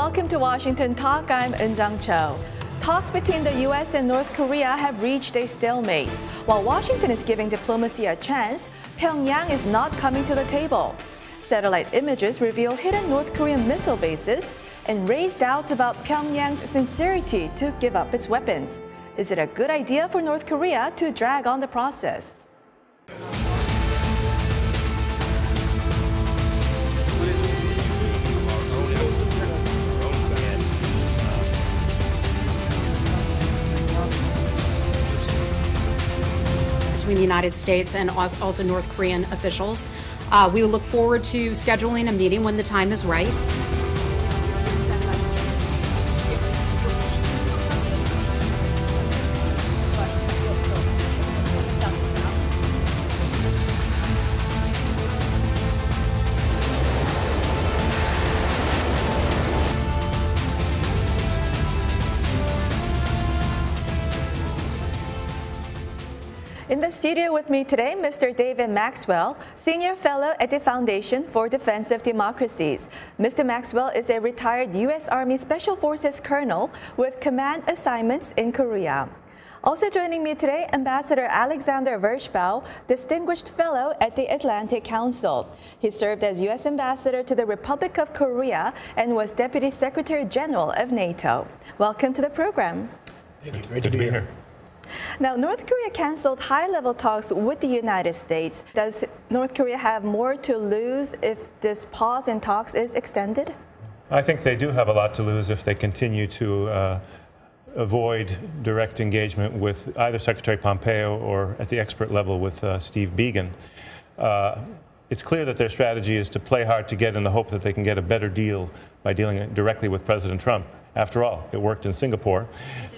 Welcome to Washington Talk. I'm Eun Cho. Talks between the U.S. and North Korea have reached a stalemate. While Washington is giving diplomacy a chance, Pyongyang is not coming to the table. Satellite images reveal hidden North Korean missile bases and raise doubts about Pyongyang's sincerity to give up its weapons. Is it a good idea for North Korea to drag on the process? Between the United States and also North Korean officials. We will look forward to scheduling a meeting when the time is right. In the studio with me today, Mr. David Maxwell, Senior Fellow at the Foundation for Defense of Democracies. Mr. Maxwell is a retired U.S. Army Special Forces colonel with command assignments in Korea. Also joining me today, Ambassador Alexander Vershbow, Distinguished Fellow at the Atlantic Council. He served as U.S. Ambassador to the Republic of Korea and was Deputy Secretary General of NATO. Welcome to the program. Thank you. Great to be here. Now, North Korea canceled high-level talks with the United States. Does North Korea have more to lose if this pause in talks is extended? I think they do have a lot to lose if they continue to avoid direct engagement with either Secretary Pompeo or at the expert level with Steve Biegun. It's clear that their strategy is to play hard to get in the hope that they can get a better deal by dealing directly with President Trump. After all, it worked in Singapore.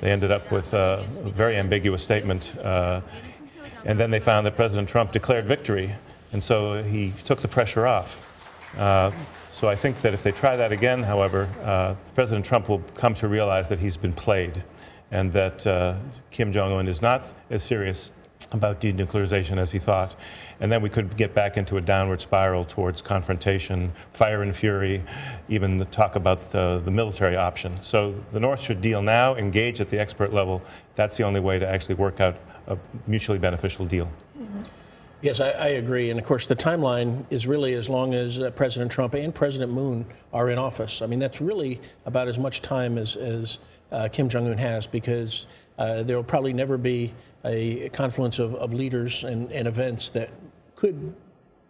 They ended up with a very ambiguous statement. And then they found that President Trump declared victory. And so he took the pressure off. So I think that if they try that again, however, President Trump will come to realize that he's been played and that Kim Jong-un is not as serious about denuclearization as he thought. And then we could get back into a downward spiral towards confrontation, fire and fury, even the talk about the military option. So the North should deal now, engage at the expert level. That's the only way to actually work out a mutually beneficial deal. Mm-hmm. Yes, I agree. And of course, the timeline is really as long as President Trump and President Moon are in office. I mean, that's really about as much time as Kim Jong-un has, because there will probably never be a confluence of leaders and events that could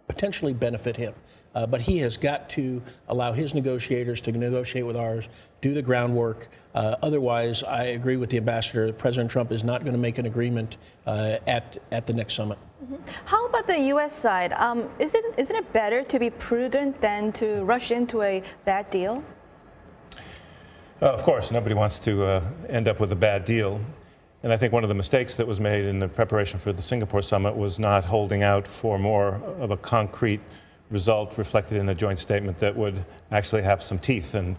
potentially benefit him. But he has got to allow his negotiators to negotiate with ours, do the groundwork. Otherwise, I agree with the ambassador, President Trump is not going to make an agreement at the next summit. Mm-hmm. How about the U.S. side? Isn't it better to be prudent than to rush into a bad deal? Of course, nobody wants to end up with a bad deal. And I think one of the mistakes that was made in the preparation for the Singapore summit was not holding out for more of a concrete result reflected in a joint statement that would actually have some teeth and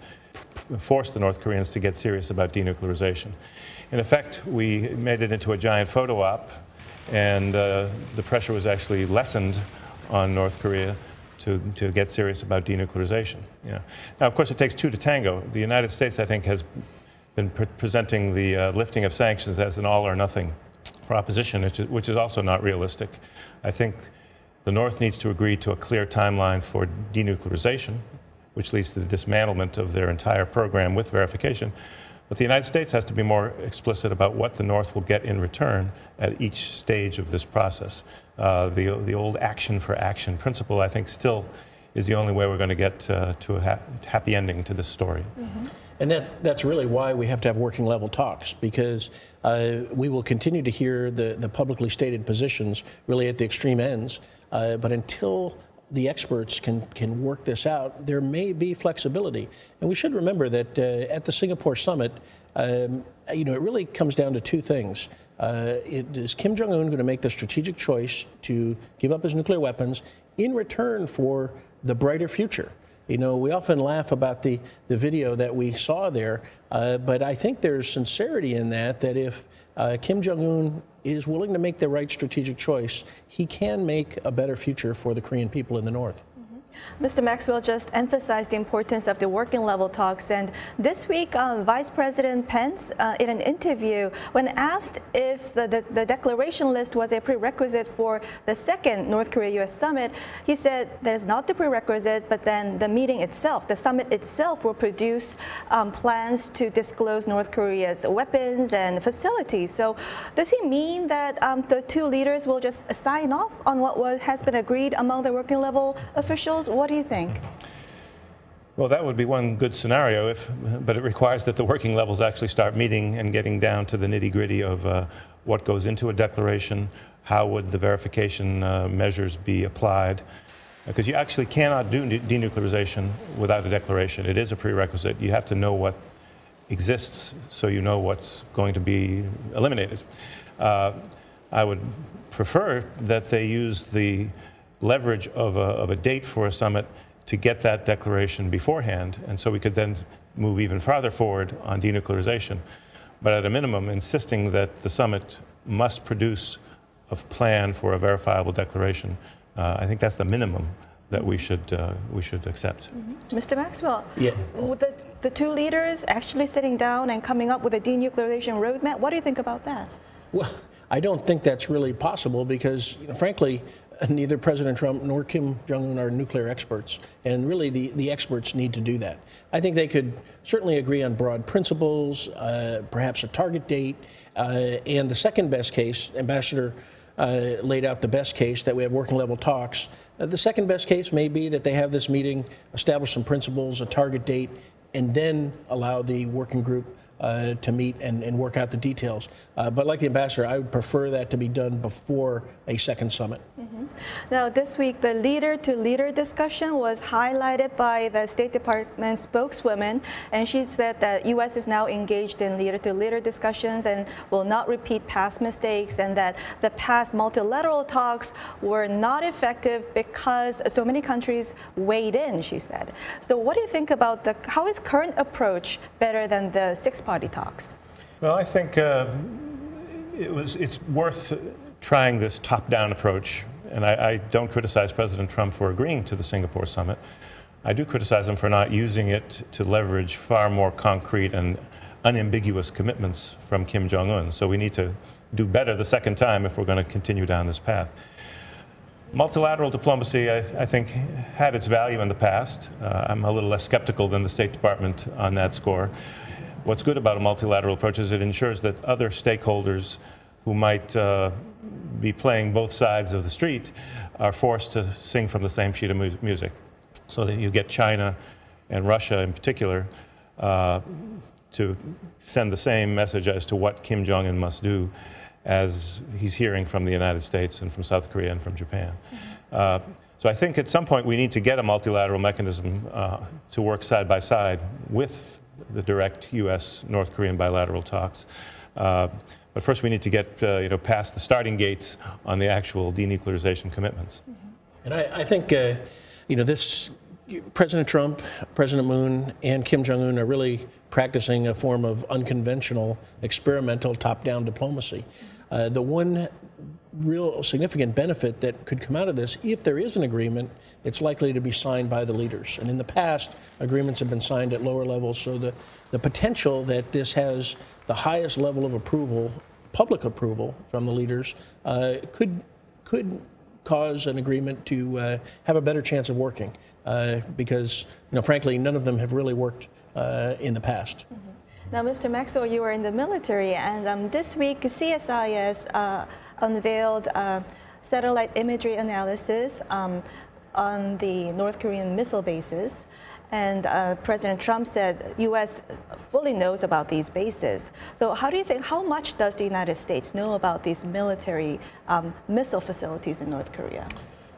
force the North Koreans to get serious about denuclearization. In effect, we made it into a giant photo op, and the pressure was actually lessened on North Korea to get serious about denuclearization. Yeah. Now, of course, it takes two to tango. The United States, I think, has been presenting the lifting of sanctions as an all-or-nothing proposition, which is also not realistic. I think the North needs to agree to a clear timeline for denuclearization, which leads to the dismantlement of their entire program with verification. But the United States has to be more explicit about what the North will get in return at each stage of this process. The old action for action principle, I think, still is the only way we're going to get to a happy ending to this story. Mm-hmm. And that's really why we have to have working level talks, because we will continue to hear the publicly stated positions really at the extreme ends. But until the experts can work this out, there may be flexibility. And we should remember that at the Singapore summit, it really comes down to two things. Is Kim Jong-un going to make the strategic choice to give up his nuclear weapons in return for the brighter future? You know, we often laugh about the video that we saw there, but I think there's sincerity in that if Kim Jong-un is willing to make the right strategic choice, he can make a better future for the Korean people in the North. Mm-hmm. Mr. Maxwell just emphasized the importance of the working level talks, and this week Vice President Pence in an interview, when asked if the declaration list was a prerequisite for the second North Korea-U.S. summit, he said there's not the prerequisite, but then the meeting itself, the summit itself, will produce plans to disclose North Korea's weapons and facilities. So does he mean that the two leaders will just sign off on what has been agreed among the working level officials? What do you think? Well, that would be one good scenario, but it requires that the working levels actually start meeting and getting down to the nitty-gritty of what goes into a declaration, how would the verification measures be applied, because you actually cannot do denuclearization without a declaration. It is a prerequisite. You have to know what exists so you know what's going to be eliminated. I would prefer that they use the leverage of a date for a summit to get that declaration beforehand, and so we could then move even farther forward on denuclearization. But at a minimum, insisting that the summit must produce a plan for a verifiable declaration, I think that's the minimum that we should accept. Mm-hmm. Mr. Maxwell, yeah. With the two leaders actually sitting down and coming up with a denuclearization roadmap, what do you think about that? Well, I don't think that's really possible because, frankly, neither President Trump nor Kim Jong-un are nuclear experts, and really the experts need to do that. I think they could certainly agree on broad principles, perhaps a target date, and the second best case, Ambassador laid out the best case, that we have working level talks. The second best case may be that they have this meeting, establish some principles, a target date, and then allow the working group to meet and work out the details. But like the ambassador, I would prefer that to be done before a second summit. Mm-hmm. Now, this week, the leader-to-leader discussion was highlighted by the State Department spokeswoman, and she said that U.S. is now engaged in leader-to-leader discussions and will not repeat past mistakes, and that the past multilateral talks were not effective because so many countries weighed in, she said. So what do you think about how is current approach better than the six-party talks? Well, I think it's worth trying this top-down approach. And I don't criticize President Trump for agreeing to the Singapore summit. I do criticize him for not using it to leverage far more concrete and unambiguous commitments from Kim Jong-un. So we need to do better the second time if we're going to continue down this path. Multilateral diplomacy, I think, had its value in the past. I'm a little less skeptical than the State Department on that score. What's good about a multilateral approach is it ensures that other stakeholders who might be playing both sides of the street are forced to sing from the same sheet of music, so that you get China and Russia in particular to send the same message as to what Kim Jong-un must do as he's hearing from the United States and from South Korea and from Japan. So I think at some point we need to get a multilateral mechanism to work side by side with the direct U.S.-North Korean bilateral talks. But first we need to get past the starting gates on the actual denuclearization commitments. And I think this President Trump, President Moon, and Kim Jong-un are really practicing a form of unconventional, experimental, top-down diplomacy. The one real significant benefit that could come out of this, if there is an agreement, it's likely to be signed by the leaders. And in the past, agreements have been signed at lower levels, so the potential that this has the highest level of approval, public approval from the leaders, could cause an agreement to have a better chance of working, because, frankly, none of them have really worked in the past. Mm-hmm. Now, Mr. Maxwell, you were in the military, and this week CSIS unveiled satellite imagery analysis on the North Korean missile bases. And President Trump said U.S. fully knows about these bases. So how do you think, how much does the United States know about these military missile facilities in North Korea?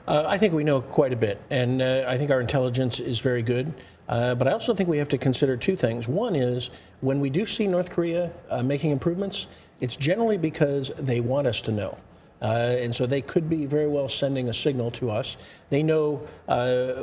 I think we know quite a bit, and I think our intelligence is very good. But I also think we have to consider two things. One is, when we do see North Korea making improvements, it's generally because they want us to know. And so they could be very well sending a signal to us. They know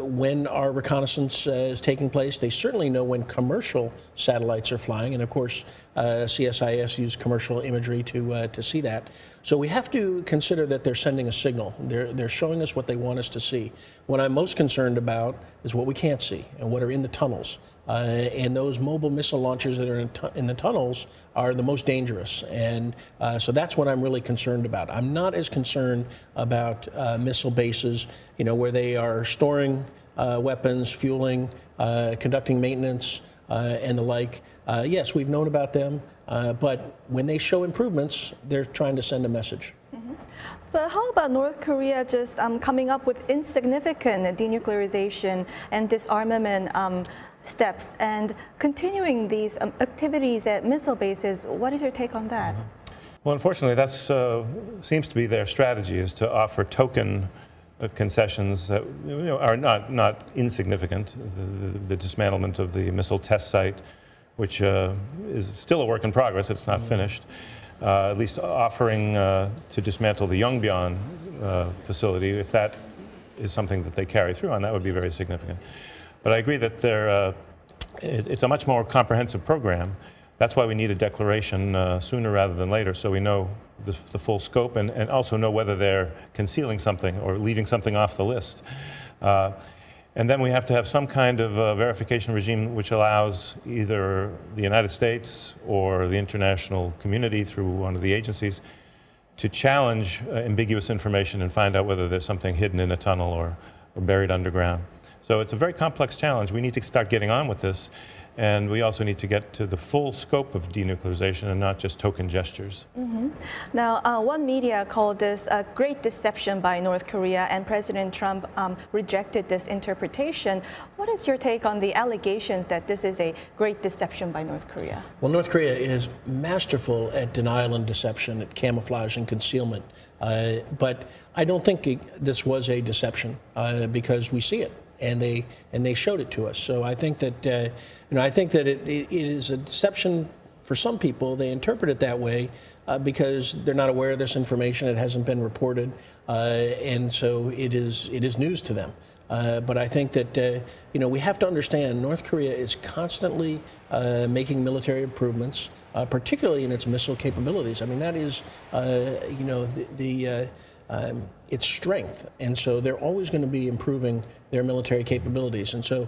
when our reconnaissance is taking place. They certainly know when commercial satellites are flying. And of course, CSIS used commercial imagery to see that. So we have to consider that they're sending a signal. They're showing us what they want us to see. What I'm most concerned about is what we can't see and what are in the tunnels. And those mobile missile launchers that are in the tunnels are the most dangerous. And so that's what I'm really concerned about. I'm not as concerned about missile bases, where they are storing weapons, fueling, conducting maintenance, and the like. Yes, we've known about them, but when they show improvements, they're trying to send a message. But how about North Korea just coming up with insignificant denuclearization and disarmament steps and continuing these activities at missile bases? What is your take on that? Well, unfortunately, that seems to be their strategy, is to offer token concessions that are not insignificant. The dismantlement of the missile test site, which is still a work in progress, it's not finished. At least offering to dismantle the Yongbyon facility, if that is something that they carry through on, that would be very significant. But I agree that it's a much more comprehensive program. That's why we need a declaration sooner rather than later, so we know the full scope and also know whether they're concealing something or leaving something off the list. And then we have to have some kind of verification regime which allows either the United States or the international community through one of the agencies to challenge ambiguous information and find out whether there's something hidden in a tunnel or buried underground. So it's a very complex challenge. We need to start getting on with this. And we also need to get to the full scope of denuclearization and not just token gestures. Now, one media called this a great deception by North Korea, and President Trump rejected this interpretation. What is your take on the allegations that this is a great deception by North Korea? Well, North Korea is masterful at denial and deception, at camouflage and concealment. But I don't think this was a deception because we see it. And they showed it to us. So I think that it is a deception for some people. They interpret it that way because they're not aware of this information. It hasn't been reported, and so it is news to them. But I think that we have to understand North Korea is constantly making military improvements, particularly in its missile capabilities. I mean, that is its strength, and so they're always going to be improving their military capabilities. And so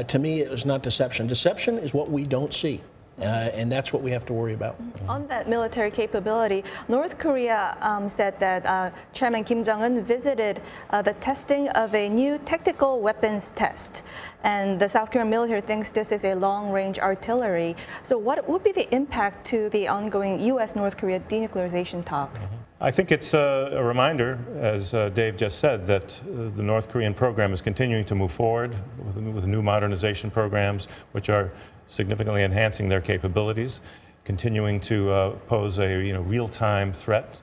to me, it was not deception. Deception is what we don't see. And that's what we have to worry about. On that military capability, North Korea said that Chairman Kim Jong-un visited the testing of a new tactical weapons test. And the South Korean military thinks this is a long-range artillery. So what would be the impact to the ongoing U.S.-North Korea denuclearization talks? I think it's a reminder, as Dave just said, that the North Korean program is continuing to move forward with new modernization programs, which are significantly enhancing their capabilities, continuing to pose a real-time threat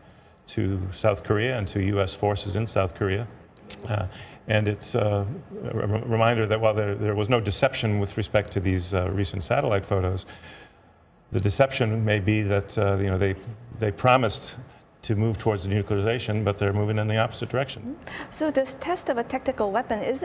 to South Korea and to U.S. forces in South Korea. And it's a reminder that while there was no deception with respect to these recent satellite photos, the deception may be that they promised to move towards denuclearization, but they're moving in the opposite direction. So this test of a tactical weapon, is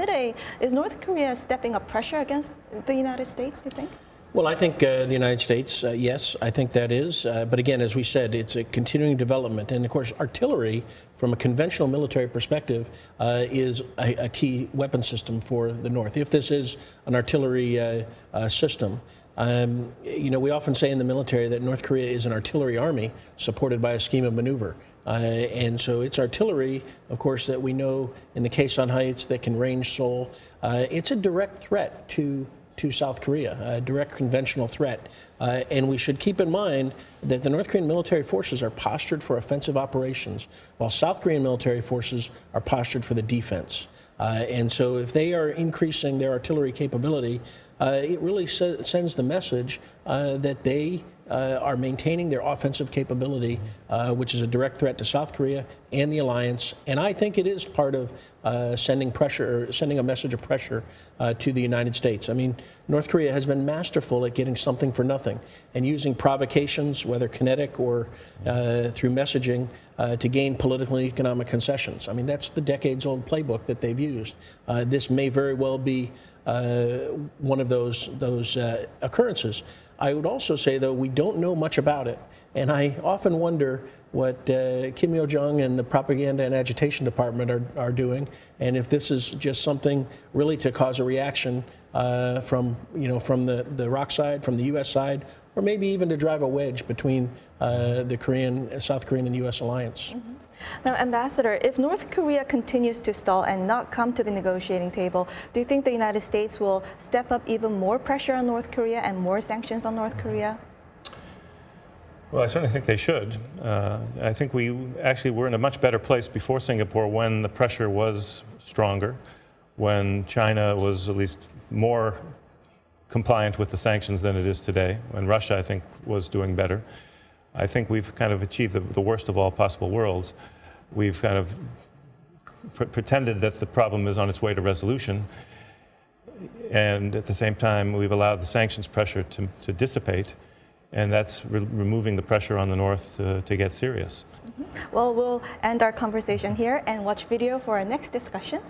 North Korea stepping up pressure against the United States, do you think? Well, I think the United States, yes, I think that is. But again, as we said, it's a continuing development. And of course, artillery, from a conventional military perspective, is a key weapon system for the North. If this is an artillery system, we often say in the military that North Korea is an artillery army supported by a scheme of maneuver. And so it's artillery, of course, that we know in the Quezon Heights that can range Seoul. It's a direct threat to South Korea, a direct conventional threat. And we should keep in mind that the North Korean military forces are postured for offensive operations, while South Korean military forces are postured for the defense. And so if they are increasing their artillery capability, it really sends the message that they are maintaining their offensive capability, which is a direct threat to South Korea and the alliance. And I think it is part of sending a message of pressure to the United States. I mean, North Korea has been masterful at getting something for nothing and using provocations, whether kinetic or through messaging, to gain political and economic concessions. I mean, that's the decades-old playbook that they've used. This may very well be one of those occurrences. I would also say, though, we don't know much about it, and I often wonder what Kim Yo-jong and the Propaganda and Agitation Department are doing, and if this is just something really to cause a reaction from the ROK side, from the U.S. side, or maybe even to drive a wedge between the South Korean and U.S. alliance. Mm-hmm. Now, Ambassador, if North Korea continues to stall and not come to the negotiating table, do you think the United States will step up even more pressure on North Korea and more sanctions on North Korea? Well, I certainly think they should. I think we actually were in a much better place before Singapore when the pressure was stronger, when China was at least more compliant with the sanctions than it is today, when Russia, I think, was doing better. I think we've kind of achieved the worst of all possible worlds. We've kind of pretended that the problem is on its way to resolution, and at the same time, we've allowed the sanctions pressure to dissipate, and that's removing the pressure on the North to get serious. Mm-hmm. Well, we'll end our conversation here and watch video for our next discussion.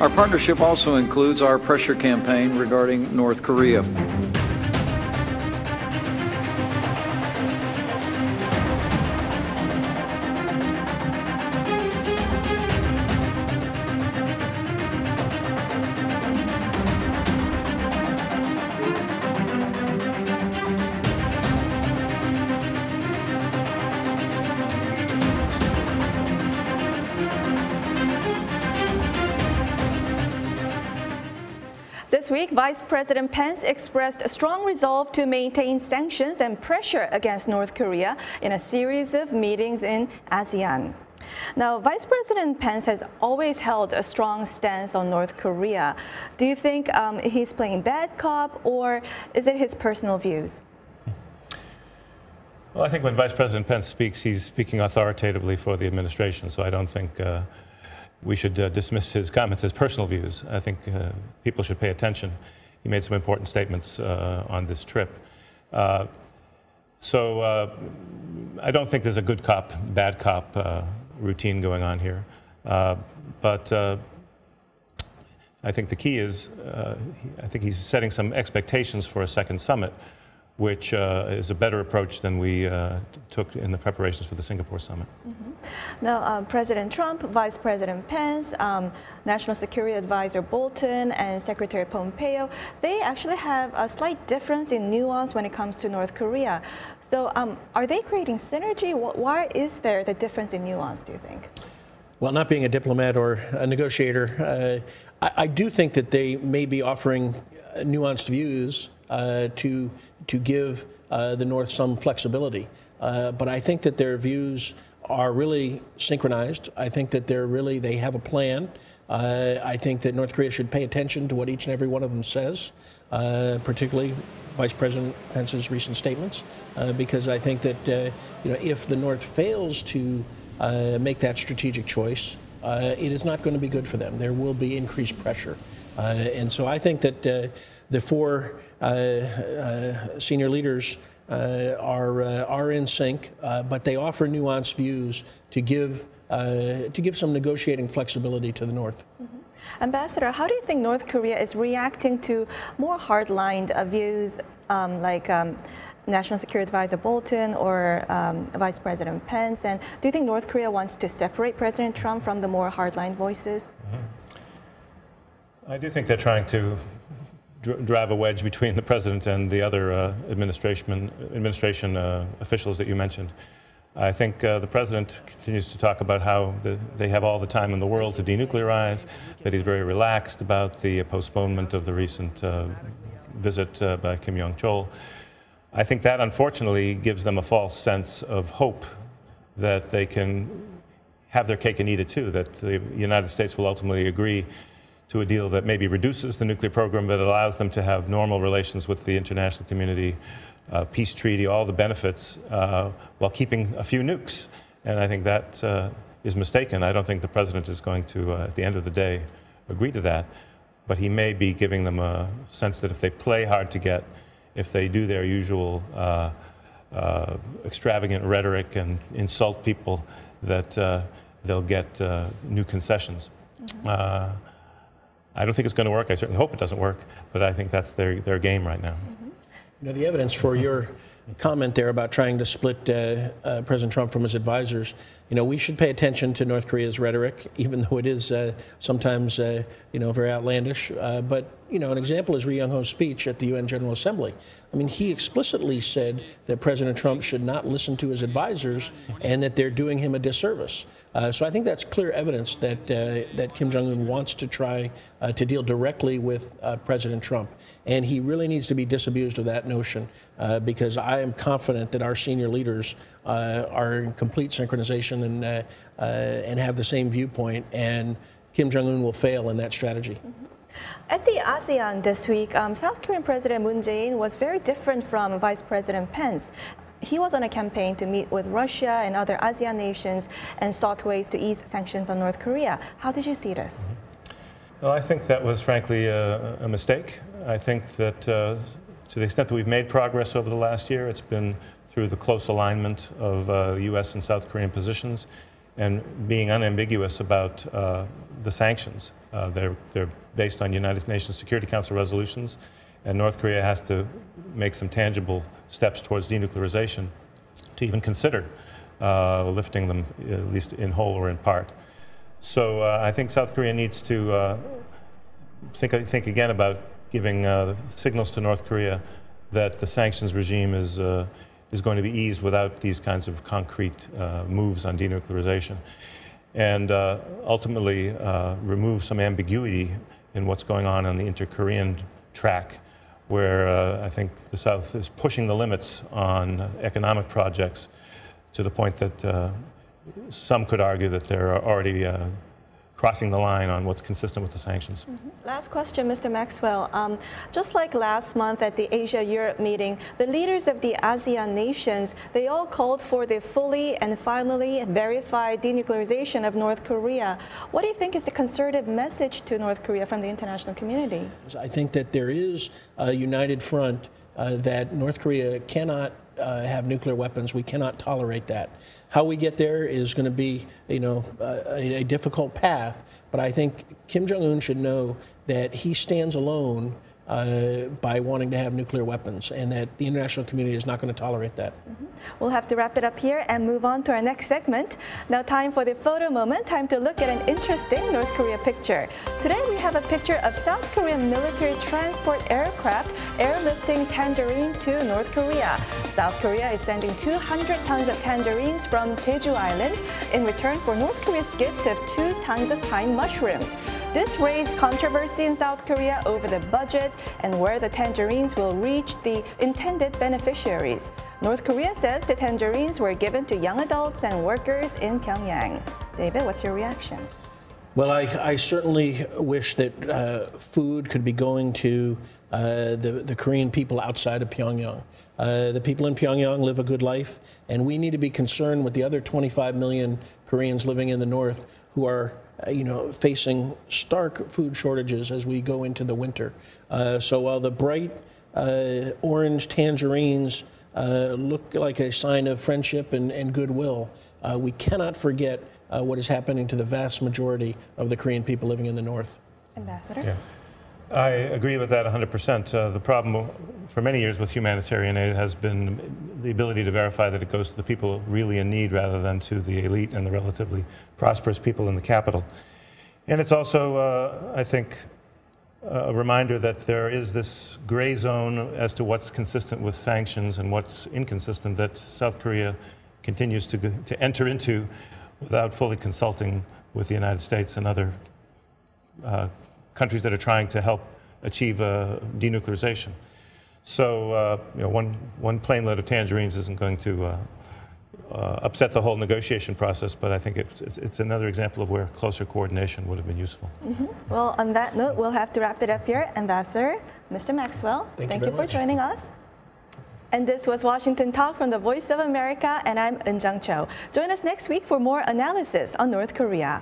Our partnership also includes our pressure campaign regarding North Korea. This week, Vice President Pence expressed a strong resolve to maintain sanctions and pressure against North Korea in a series of meetings in ASEAN. Now, Vice President Pence has always held a strong stance on North Korea. Do you think he's playing bad cop, or is it his personal views? Well, I think when Vice President Pence speaks, he's speaking authoritatively for the administration, so I don't think we should dismiss his comments as personal views. I think people should pay attention. He made some important statements on this trip. So I don't think there's a good cop, bad cop routine going on here. But I think the key is, I think he's setting some expectations for a second summit, which is a better approach than we took in the preparations for the Singapore summit. Mm-hmm. Now, President Trump, Vice President Pence, National Security Advisor Bolton, and Secretary Pompeo, they actually have a slight difference in nuance when it comes to North Korea. So are they creating synergy? Why is there the difference in nuance, do you think? Well, not being a diplomat or a negotiator, I do think that they may be offering nuanced views to give the North some flexibility. But I think that their views are really synchronized. I think that they have a plan. I think that North Korea should pay attention to what each and every one of them says, particularly Vice President Pence's recent statements, because I think that if the North fails to make that strategic choice, it is not going to be good for them. There will be increased pressure. And so I think that the four senior leaders are in sync, but they offer nuanced views to give some negotiating flexibility to the North. Mm-hmm. Ambassador, how do you think North Korea is reacting to more hardlined views like National Security Advisor Bolton or Vice President Pence? And do you think North Korea wants to separate President Trump from the more hardline voices? Mm-hmm. I do think they're trying to drive a wedge between the president and the other administration officials that you mentioned. I think the president continues to talk about how they have all the time in the world to denuclearize, that he's very relaxed about the postponement of the recent visit by Kim Yong-chol. I think that unfortunately gives them a false sense of hope that they can have their cake and eat it too, that the United States will ultimately agree to a deal that maybe reduces the nuclear program, but allows them to have normal relations with the international community, peace treaty, all the benefits, while keeping a few nukes. And I think that is mistaken. I don't think the president is going to, at the end of the day, agree to that. But he may be giving them a sense that if they play hard to get, if they do their usual extravagant rhetoric and insult people, that they'll get new concessions. Mm-hmm. I don't think it's going to work. I certainly hope it doesn't work, but I think that's their game right now. Mm-hmm. You know, the evidence for your comment there about trying to split President Trump from his advisors, you know, we should pay attention to North Korea's rhetoric, even though it is sometimes, you know, very outlandish. But, you know, an example is Ri Yong-ho's speech at the UN General Assembly. I mean, he explicitly said that President Trump should not listen to his advisors and that they're doing him a disservice. So I think that's clear evidence that, that Kim Jong-un wants to try to deal directly with President Trump. And he really needs to be disabused of that notion because I am confident that our senior leaders are in complete synchronization and have the same viewpoint. And Kim Jong-un will fail in that strategy. Mm-hmm. At the ASEAN this week, South Korean President Moon Jae-in was very different from Vice President Pence. He was on a campaign to meet with Russia and other ASEAN nations and sought ways to ease sanctions on North Korea. How did you see this? Well, I think that was frankly a mistake. I think that to the extent that we've made progress over the last year, it's been through the close alignment of U.S. and South Korean positions and being unambiguous about the sanctions. They're based on United Nations Security Council resolutions, and North Korea has to make some tangible steps towards denuclearization to even consider lifting them, at least in whole or in part. So I think South Korea needs to think again about giving signals to North Korea that the sanctions regime is going to be eased without these kinds of concrete moves on denuclearization, and ultimately remove some ambiguity in what's going on the inter-Korean track, where I think the South is pushing the limits on economic projects to the point that some could argue that they're already crossing the line on what's consistent with the sanctions. Mm-hmm. Last question, Mr. Maxwell. Just like last month at the Asia-Europe meeting, the leaders of the ASEAN nations, they all called for the fully and finally verified denuclearization of North Korea. What do you think is the concerted message to North Korea from the international community? I think that there is a united front that North Korea cannot have nuclear weapons. We cannot tolerate that. How we get there is going to be, you know, a difficult path. But I think Kim Jong-un should know that he stands alone by wanting to have nuclear weapons, and that the international community is not going to tolerate that. Mm-hmm. We'll have to wrap it up here and move on to our next segment. Now time for the photo moment, time to look at an interesting North Korea picture. Today we have a picture of South Korean military transport aircraft airlifting tangerine to North Korea. South Korea is sending 200 tons of tangerines from Jeju Island in return for North Korea's gift of 2 tons of pine mushrooms. This raised controversy in South Korea over the budget and where the tangerines will reach the intended beneficiaries. North Korea says the tangerines were given to young adults and workers in Pyongyang. David, what's your reaction? Well, I certainly wish that food could be going to the Korean people outside of Pyongyang. The people in Pyongyang live a good life, and we need to be concerned with the other 25 million Koreans living in the north who are facing stark food shortages as we go into the winter. So while the bright orange tangerines look like a sign of friendship and goodwill, we cannot forget what is happening to the vast majority of the Korean people living in the north. Ambassador? Yeah. I agree with that 100%. The problem for many years with humanitarian aid has been the ability to verify that it goes to the people really in need rather than to the elite and the relatively prosperous people in the capital. And it's also, I think, a reminder that there is this gray zone as to what's consistent with sanctions and what's inconsistent that South Korea continues to enter into without fully consulting with the United States and other countries that are trying to help achieve denuclearization. So, one plane load of tangerines isn't going to upset the whole negotiation process, but I think it's another example of where closer coordination would have been useful. Well, on that note, we'll have to wrap it up here. Ambassador, Mr. Maxwell, thank you for joining us. And this was Washington Talk from the Voice of America, and I'm Eunjang Cho. Join us next week for more analysis on North Korea.